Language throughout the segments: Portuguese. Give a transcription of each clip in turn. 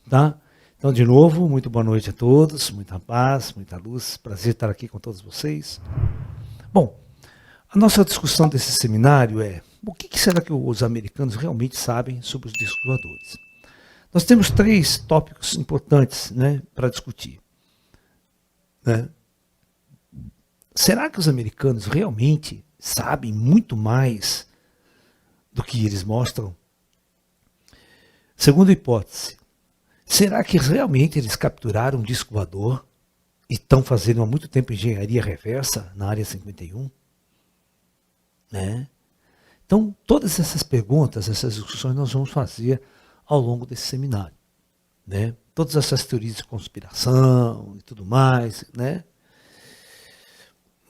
Tá? Então, de novo, muito boa noite a todos, muita paz, muita luz, prazer estar aqui com todos vocês. Bom, a nossa discussão desse seminário é o que será que os americanos realmente sabem sobre os discos voadores? Nós temos 3 tópicos importantes, né, para discutir. Né? Será que os americanos realmente sabem muito mais do que eles mostram? Segunda hipótese, será que realmente eles capturaram um disco voador e estão fazendo há muito tempo engenharia reversa na área 51? Né? Então, todas essas perguntas, essas discussões nós vamos fazer ao longo desse seminário. Né? Todas essas teorias de conspiração e tudo mais, né?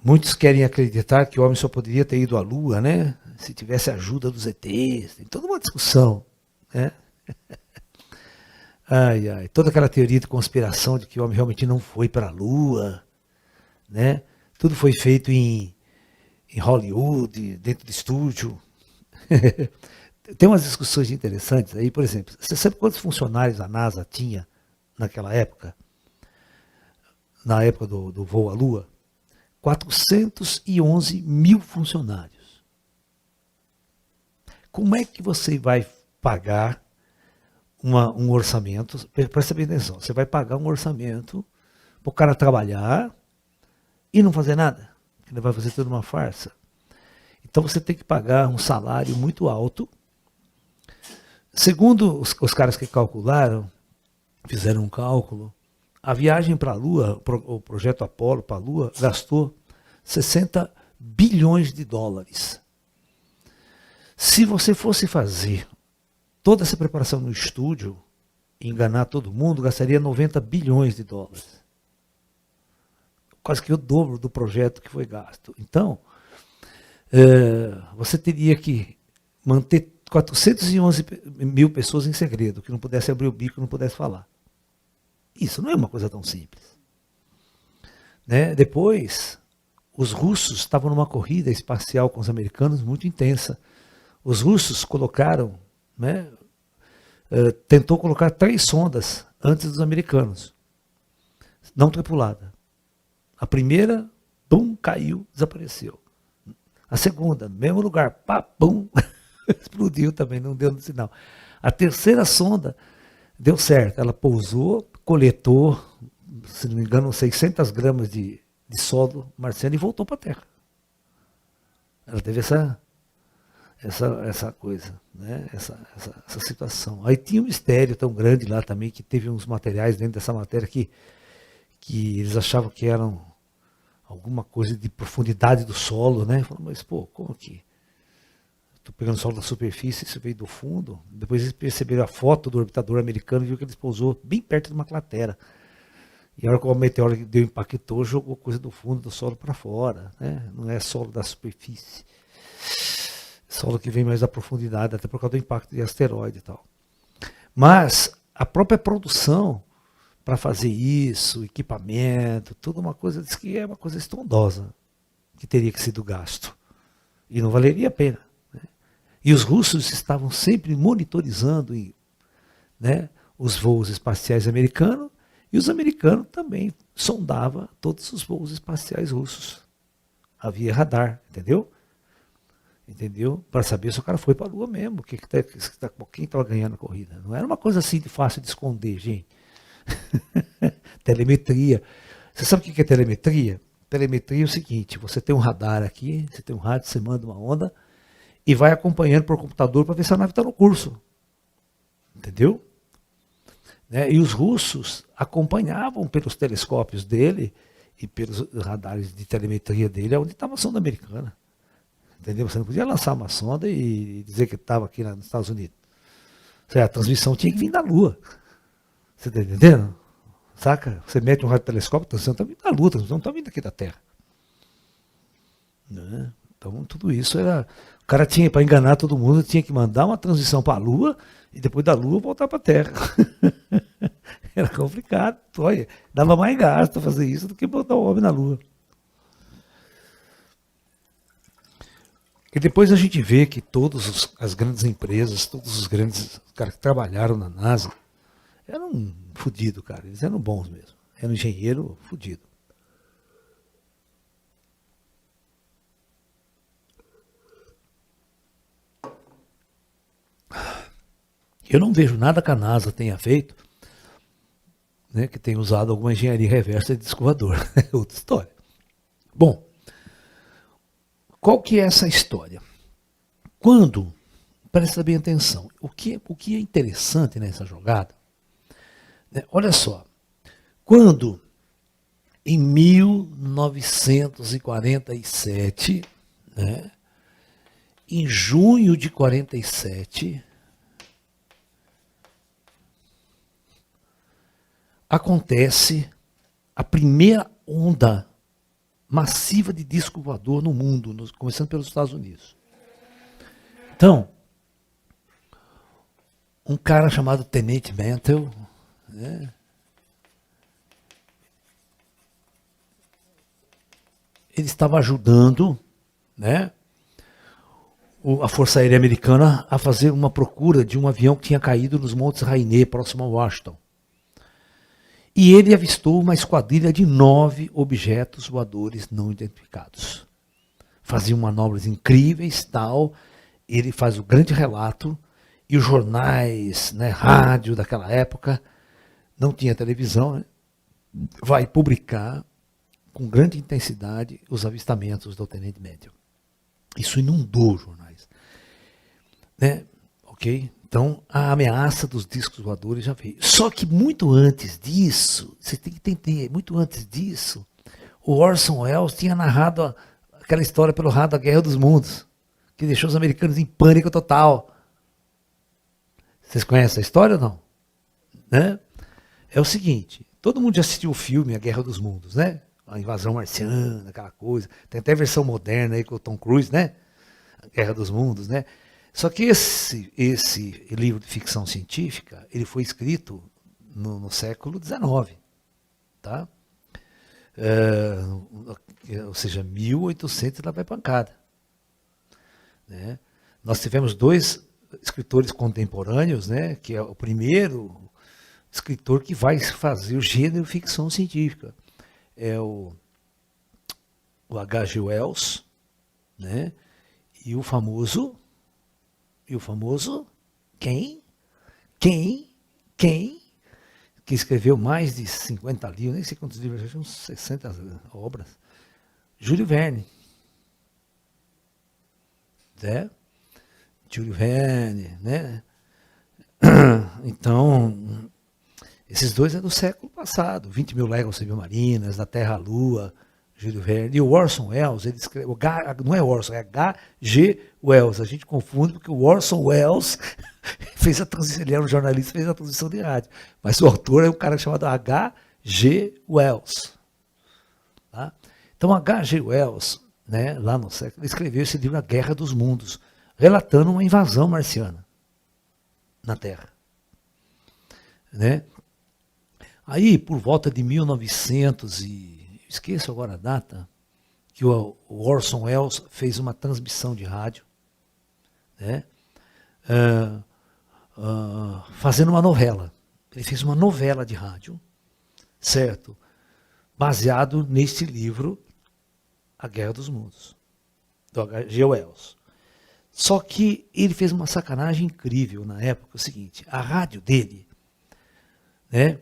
Muitos querem acreditar que o homem só poderia ter ido à Lua, né? Se tivesse a ajuda dos ETs. Tem toda uma discussão, né? Ai, ai, toda aquela teoria de conspiração de que o homem realmente não foi para a Lua, né? Tudo foi feito em Hollywood, dentro de estúdio. Tem umas discussões interessantes aí, por exemplo, você sabe quantos funcionários a NASA tinha naquela época? Na época do voo à Lua? 411 mil funcionários. Como é que você vai pagar um orçamento? Presta bem atenção, você vai pagar um orçamento para o cara trabalhar e não fazer nada? Ele vai fazer toda uma farsa. Então você tem que pagar um salário muito alto. Segundo os caras que calcularam, fizeram um cálculo, a viagem para a Lua, o projeto Apollo para a Lua, gastou 60 bilhões de dólares. Se você fosse fazer toda essa preparação no estúdio, enganar todo mundo, gastaria 90 bilhões de dólares. Quase que o dobro do projeto que foi gasto. Então, você teria que manter 411 mil pessoas em segredo, que não pudesse abrir o bico, não pudesse falar. Isso não é uma coisa tão simples. Né? Depois, os russos estavam numa corrida espacial com os americanos muito intensa. Os russos colocaram, né, tentou colocar 3 sondas antes dos americanos, não tripulada. A primeira, pum, caiu, desapareceu. A segunda, no mesmo lugar, pá, pum, explodiu também, não deu no sinal. A terceira sonda deu certo, ela pousou, coletou, se não me engano, 600 gramas de solo marciano e voltou para a Terra. Ela teve essa coisa, né? essa situação. Aí tinha um mistério tão grande lá também, que teve uns materiais dentro dessa matéria que eles achavam que eram alguma coisa de profundidade do solo, né? Falaram, mas pô, como que? Estou pegando solo da superfície, isso veio do fundo. Depois eles perceberam a foto do orbitador americano e viram que ele pousou bem perto de uma cratera. E a hora que o meteoro deu impactou, jogou coisa do fundo do solo para fora, né? Não é solo da superfície. Solo que vem mais da profundidade, até por causa do impacto de asteroide e tal. Mas a própria produção para fazer isso, equipamento, tudo uma coisa, diz que é uma coisa estrondosa, que teria que ser do gasto. E não valeria a pena. Né? E os russos estavam sempre monitorizando, né, os voos espaciais americanos, e os americanos também sondavam todos os voos espaciais russos. Havia radar, entendeu? Entendeu? Para saber se o cara foi para a Lua mesmo, quem estava ganhando a corrida. Não era uma coisa assim de fácil de esconder, gente. Telemetria. Você sabe o que é telemetria? Telemetria é o seguinte, você tem um radar aqui, você tem um rádio, você manda uma onda e vai acompanhando por computador para ver se a nave está no curso. Entendeu? Né? E os russos acompanhavam pelos telescópios dele e pelos radares de telemetria dele onde estava a sonda americana. Entendeu? Você não podia lançar uma sonda e dizer que estava aqui nos Estados Unidos. Seja, a transmissão tinha que vir da Lua. Você está entendendo? Saca? Você mete um radiotelescópio, a transmissão está vindo da Lua, a transmissão está vindo aqui da Terra. Né? Então, tudo isso era... O cara tinha, para enganar todo mundo, tinha que mandar uma transmissão para a Lua e depois da Lua voltar para a Terra. Era complicado. Olha, dava mais gasto fazer isso do que botar o homem na Lua. E depois a gente vê que todas as grandes empresas, todos os grandes caras que trabalharam na NASA, Era um fudido, cara. Eles eram bons mesmo. Era um engenheiro fudido. Eu não vejo nada que a NASA tenha feito, né, que tenha usado alguma engenharia reversa de disco voador. É outra história. Bom, qual que é essa história? Quando, presta bem atenção, o que é interessante nessa jogada, né, olha só, quando em 1947, né, em junho de 47, acontece a primeira onda massiva de disco voador no mundo, começando pelos Estados Unidos. Então, um cara chamado Tenente Mantle, né, ele estava ajudando, né, a Força Aérea Americana a fazer uma procura de um avião que tinha caído nos Montes Rainier, próximo a Washington. E ele avistou uma esquadrilha de 9 objetos voadores não identificados. Faziam manobras incríveis, tal. Ele faz o grande relato, e os jornais, né, rádio daquela época, não tinha televisão, né, vai publicar com grande intensidade os avistamentos do Tenente Mantle. Isso inundou os jornais. Né? Ok? Então, a ameaça dos discos voadores já veio. Só que muito antes disso, você tem que entender, muito antes disso, o Orson Welles tinha narrado aquela história pelo rádio da Guerra dos Mundos, que deixou os americanos em pânico total. Vocês conhecem a história ou não? Né? É o seguinte, todo mundo já assistiu o filme A Guerra dos Mundos, né? A invasão marciana, aquela coisa. Tem até a versão moderna aí com o Tom Cruise, né? A Guerra dos Mundos, né? Só que esse livro de ficção científica, ele foi escrito no século XIX, tá? Ou seja, 1800 lá vai pancada. Né? Nós tivemos 2 escritores contemporâneos, né? Que é o primeiro escritor que vai fazer o gênero ficção científica. É o H.G. Wells, né? E o famoso quem? Que escreveu mais de 50 livros, nem sei quantos livros, uns 60 obras. Júlio Verne. Né? Júlio Verne, né? Então, esses 2 é do século passado. 20 mil léguas submarinas, Da Terra à Lua, Júlio Verne. E o Orson Welles, ele escreveu, não é Orson, é H.G. Wells. A gente confunde porque o Orson Welles fez a transição, ele era um jornalista, fez a transição de rádio. Mas o autor é um cara chamado H.G. Wells. Tá? Então, H.G. Wells, né, lá no século, escreveu esse livro A Guerra dos Mundos, relatando uma invasão marciana na Terra. Né? Aí, por volta de 1900 esqueço agora a data, que o Orson Welles fez uma transmissão de rádio, né, fazendo uma novela. Ele fez uma novela de rádio, certo? Baseado nesse livro, A Guerra dos Mundos, do H.G. Wells. Só que ele fez uma sacanagem incrível na época, o seguinte, a rádio dele, né,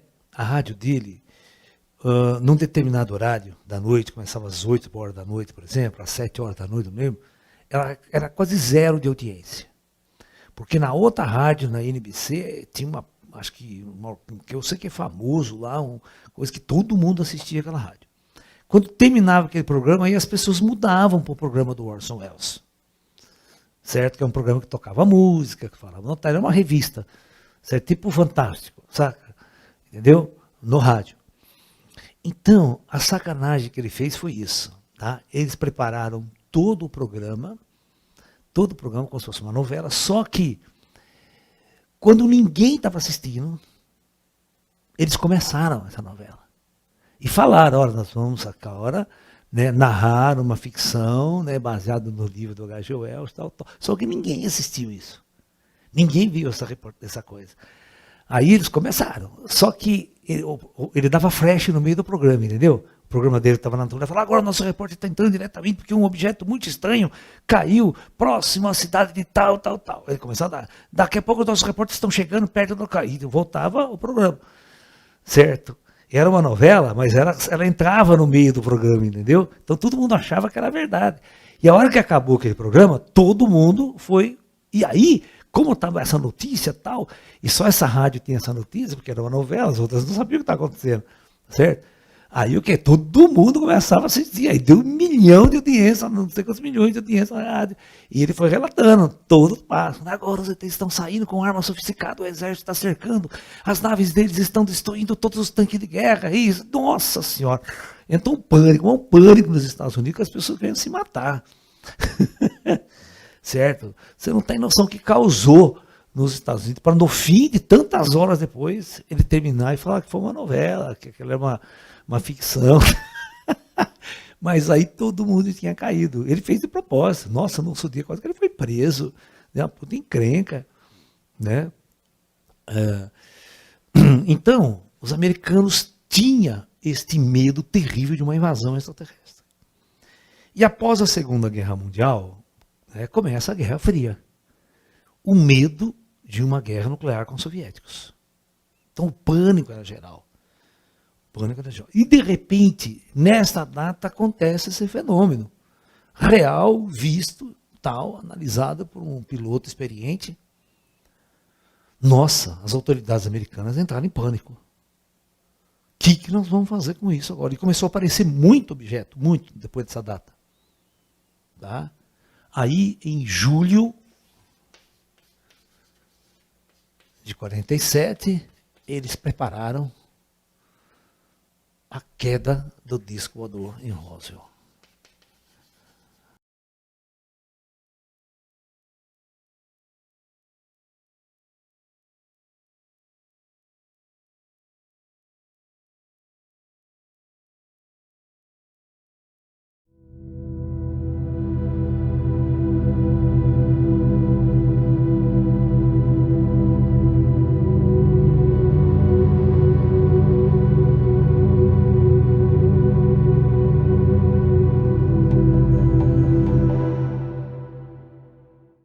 num determinado horário da noite, começava às 8 horas da noite, por exemplo, às 7 horas da noite, não lembro, ela era quase 0 de audiência. Porque na outra rádio, na NBC, tinha que eu sei que é famoso lá, coisa que todo mundo assistia aquela rádio. Quando terminava aquele programa, aí as pessoas mudavam para o programa do Orson Welles. Certo? Que é um programa que tocava música, que falava, não, era uma revista, certo? Tipo Fantástico, saca? Entendeu? No rádio. Então, a sacanagem que ele fez foi isso. Tá? Eles prepararam todo o programa como se fosse uma novela, só que, quando ninguém estava assistindo, eles começaram essa novela. E falaram, olha, nós vamos agora, né, narrar uma ficção, né, baseada no livro do H.G. Wells, tal. Só que ninguém assistiu isso. Ninguém viu essa coisa. Aí eles começaram. Só que ele dava flash no meio do programa, entendeu? O programa dele estava na altura e falava, agora o nosso repórter está entrando diretamente porque um objeto muito estranho caiu próximo à cidade de tal, tal, tal. Ele começou a dar. Daqui a pouco os nossos repórteres estão chegando perto do caído. Voltava o programa. Certo? Era uma novela, mas ela entrava no meio do programa, entendeu? Então todo mundo achava que era verdade. E a hora que acabou aquele programa, todo mundo foi. E aí, como estava essa notícia e tal, e só essa rádio tinha essa notícia, porque era uma novela, as outras não sabiam o que estava acontecendo, certo? Aí o que? Todo mundo começava a assistir, aí deu 1 milhão de audiência, não sei quantos milhões de audiência na rádio. E ele foi relatando todo o passo. Agora os ETs estão saindo com arma sofisticada, o exército está cercando, as naves deles estão destruindo todos os tanques de guerra. Isso, nossa senhora. Entrou um pânico nos Estados Unidos, que as pessoas queriam se matar. Certo? Você não tem noção que causou nos Estados Unidos, para no fim de tantas horas depois, ele terminar e falar que foi uma novela, que aquela é uma ficção. Mas aí todo mundo tinha caído. Ele fez de propósito. Nossa, no outro dia quase que ele foi preso. Né? Uma puta encrenca. Né? Então, os americanos tinham este medo terrível de uma invasão extraterrestre. E após a Segunda Guerra Mundial, começa a Guerra Fria. O medo de uma guerra nuclear com os soviéticos. Então o pânico era geral. E de repente, nesta data, acontece esse fenômeno. Real, visto, tal, analisado por um piloto experiente. Nossa, as autoridades americanas entraram em pânico. O que nós vamos fazer com isso agora? E começou a aparecer muito objeto, muito, depois dessa data. Tá? Aí, em julho de 47, eles prepararam a queda do disco voador em Roswell.